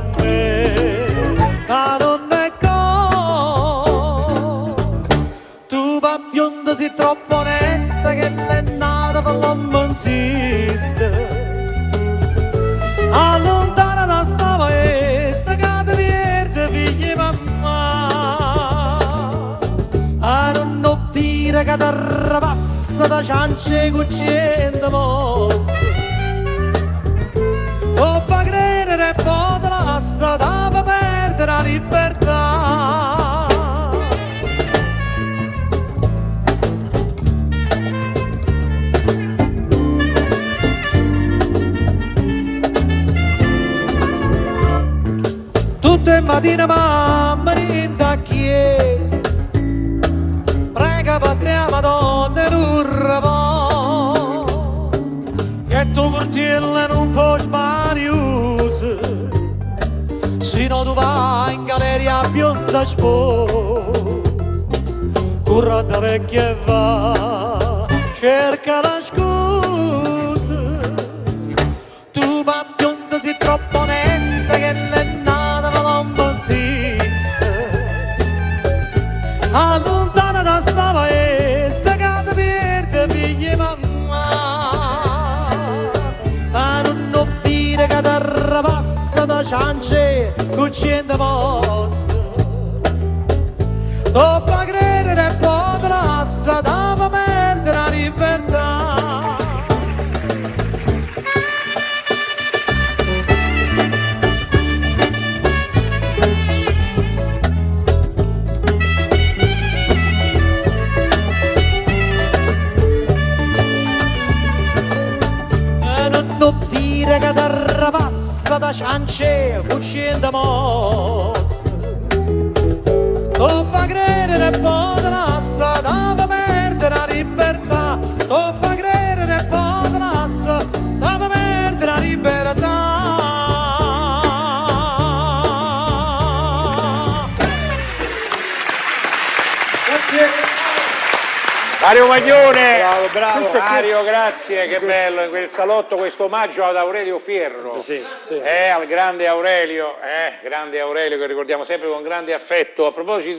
a me, ma non è cosa. Tu bionda sei troppo onesta che l'è nata per l'uomo insiste. Allontana da sta maestra che ti perde figli mamma. A non offrire che ti rapassa da ciance cucciente mossa. O fa credere e poi te lascia da perdere la libertà. Tutte mattine mamma rinda a chiesa, prega per te a Madonna in un riposo, che tu cortiella non fossi spariusa, se no tu vai in galleria bionda sposa, currata vecchia e va, cerca la scusa, tu ma bionda sei troppo onesta che l'è allontana da sta maestra che ti perde figli mamma, ma non offrire che ti rapassa da ciance cucciente mossa. Tu fa credere e poi te lascia da perdere la libertà. Non dire che ti rapassa da ciance cucciente mossa. Tu fa credere e poi te lascia da perdere la libertà. Tu fa credere e poi te lascia da perdere la libertà. Grazie. Mario Maglione, Bravo. Mario, grazie, che bello in quel salotto questo omaggio ad Aurelio Fierro, Sì. al grande Aurelio che ricordiamo sempre con grande affetto. A proposito